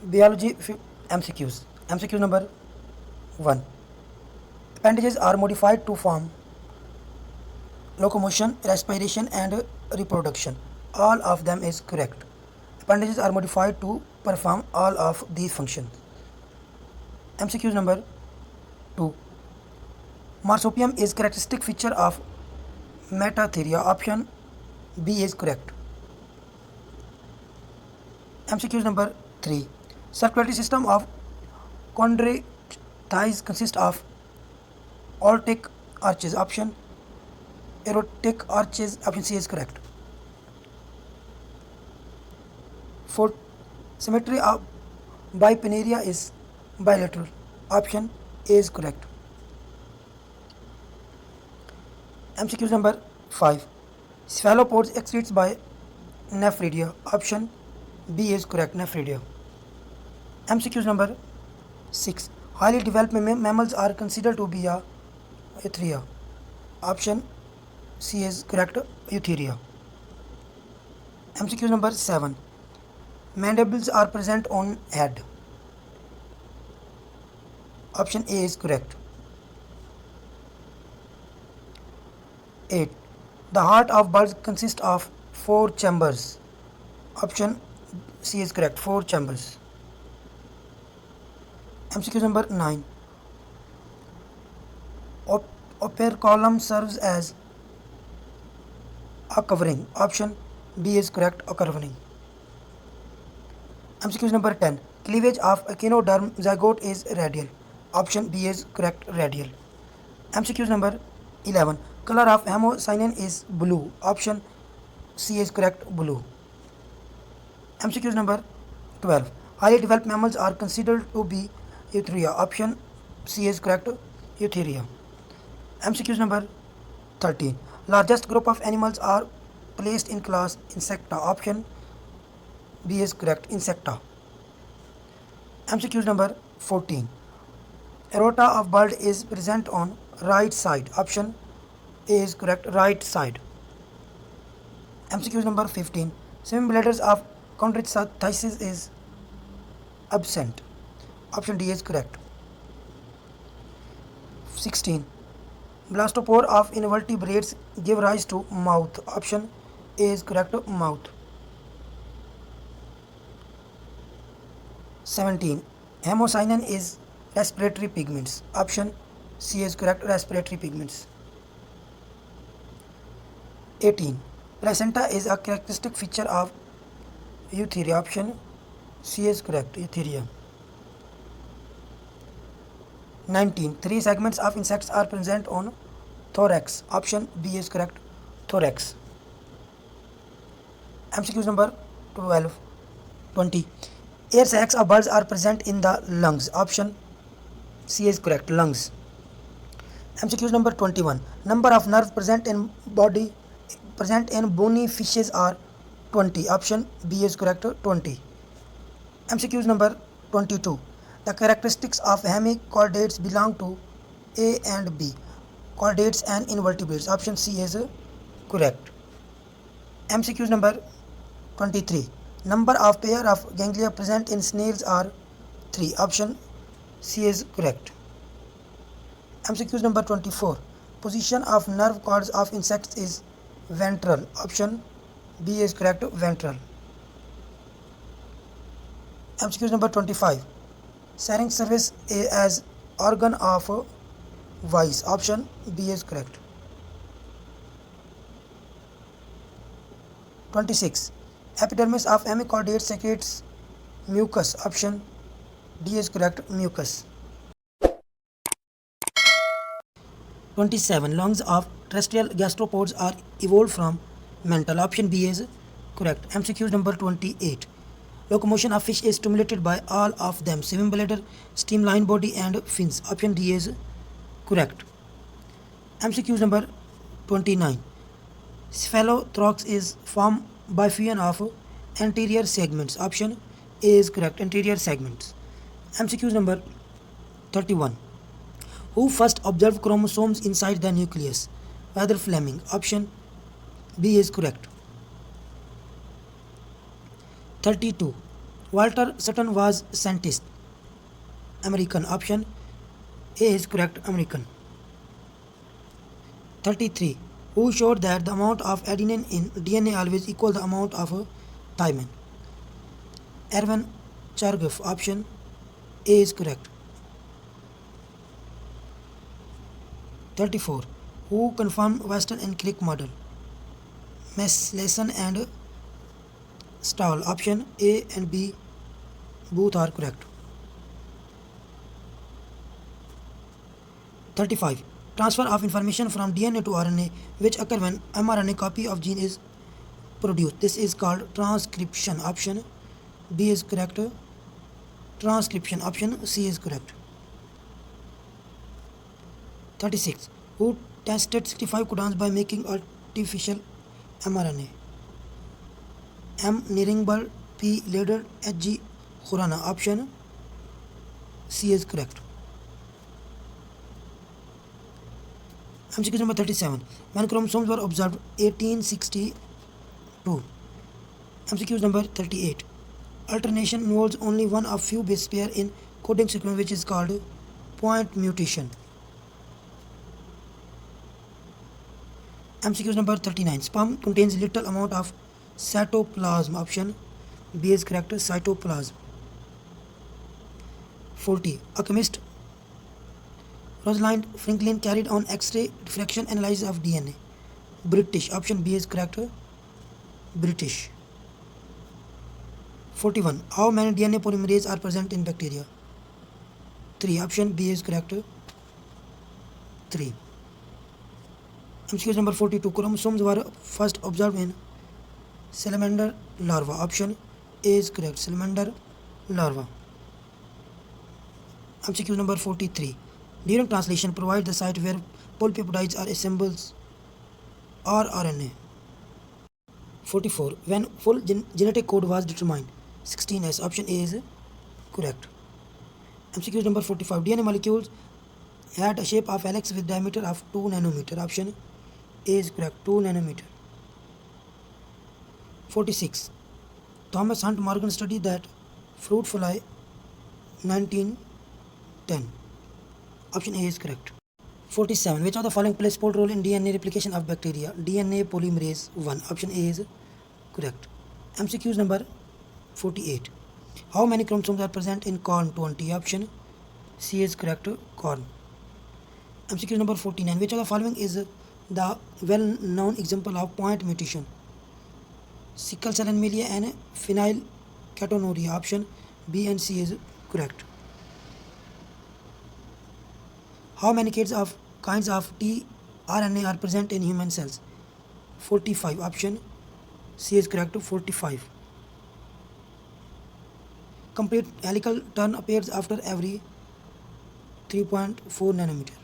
Biology MCQs. MCQ number 1. Appendages are modified to form locomotion, respiration, and reproduction. All of them is correct. Appendages are modified to perform all of these functions. MCQ number 2. Marsupium is characteristic feature of Metatheria. Option B is correct. MCQ number 3. Circulatory system of chondrichthyes consists of aortic arches. Option aortic arches. Option C is correct. 4. Symmetry of bipinnaria is bilateral. Option A is correct. MCQ number 5. Cephalopods excretes by nephridia. Option B is correct. Nephridia. MCQ number 6. Highly developed mammals are considered to be a eutheria. Option C is correct. Eutheria. MCQ number 7. Mandibles are present on head. Option A is correct. 8. The heart of birds consists of 4 chambers. Option C is correct. 4 chambers. MCQ number 9. Operculum serves as a covering. Option B is correct. A covering. MCQ number 10. Cleavage of echinoderm zygote is radial. Option B is correct. Radial. MCQ number 11. Color of hemocyanin is blue. Option C is correct. Blue. MCQ number 12. Highly developed mammals are considered to be eutheria. Option C is correct. Eutheria. MCQ number 13. Largest group of animals are placed in class Insecta. Option B is correct. Insecta. MCQ number 14. Aorta of bird is present on right side. Option A is correct. Right side. MCQ number 15. Swimming bladders of chondrichthyes is absent. Option D is correct. 16. Blastopore of invertebrates give rise to mouth. Option A is correct. Mouth. 17. Hemocyanin is respiratory pigments. Option C is correct. Respiratory pigments. 18. Placenta is a characteristic feature of eutheria. Option C is correct. Eutheria. 19. 3 segments of insects are present on thorax. Option B is correct. Thorax. MCQ number 20. Air sacs of birds are present in the lungs. Option C is correct. Lungs. MCQ number 21. Number of nerves present in bony fishes are 20. Option B is correct. 20. MCQ number 22. The characteristics of hemichordates belong to A and B. Chordates and invertebrates. Option C is correct. MCQ number 23. Number of pair of ganglia present in snails are 3. Option C is correct. MCQ number 24. Position of nerve cords of insects is ventral. Option B is correct. Ventral. MCQ number 25. Syrinx serves as organ of voice. Option B is correct. 26. Epidermis of hemichordates secretes mucus. Option D is correct. Mucus. 27. Lungs of terrestrial gastropods are evolved from mantle. Option B is correct. MCQ number 28. Locomotion of fish is stimulated by all of them: swimming bladder, streamlined body, and fins. Option D is correct. MCQ number 29. Cephalothorax is formed by fusion of anterior segments. Option A is correct. Anterior segments. MCQ number 31. Who first observed chromosomes inside the nucleus? Whether Fleming. Option B is correct. 32. Walter Sutton was scientist. American. Option A is correct. American. 33. Who showed that the amount of adenine in DNA always equal the amount of thymine? Erwin Chargaff. Option A is correct. 34. Who confirmed Weston and Crick model? Mason and Stahl. Option A and B both are correct. 35. Transfer of information from DNA to RNA which occur when mRNA copy of gene is produced. This is called transcription. Option B is correct. Transcription. Option C is correct. 36. Who tested 65 codons by making artificial mRNA? M. Nirenberg, P. Leder, H.G. Khurana. Option C is correct. MCQ number 37. When chromosomes were observed 1862. MCQ number 38. Alternation involves only one of few base pair in coding sequence which is called point mutation. MCQ number 39. Sperm contains little amount of cytoplasm. Option B is correct. Cytoplasm. 40. A chemist Rosalind Franklin carried on X-ray diffraction analysis of DNA. British. Option B is correct. British. 41. How many DNA polymerase are present in bacteria? 3. Option B is correct. 3. MCQ number 42. Chromosomes were first observed in salamander larva. Option A is correct. Salamander larva. MCQ number 43. During translation, provide the site where polypeptides are assembled or RNA. 44. When full genetic code was determined? 16S. Option A is correct. MCQ number 45. DNA molecules had a shape of helix with diameter of 2 nanometer. Option A is correct. 2 nanometer. 46. Thomas Hunt Morgan studied that fruit fly 1910. Option A is correct. 47. Which of the following plays sport role in DNA replication of bacteria? DNA polymerase 1. Option A is correct. MCQ number 48. How many chromosomes are present in corn? 20. Option C is correct. Corn. MCQ number 49. Which of the following is the well-known example of point mutation? Sickle cell anemia and phenylketonuria. Option B and C is correct. How many kinds of tRNA are present in human cells? 45. Option C is correct. 45. Complete helical turn appears after every 3.4 nanometer.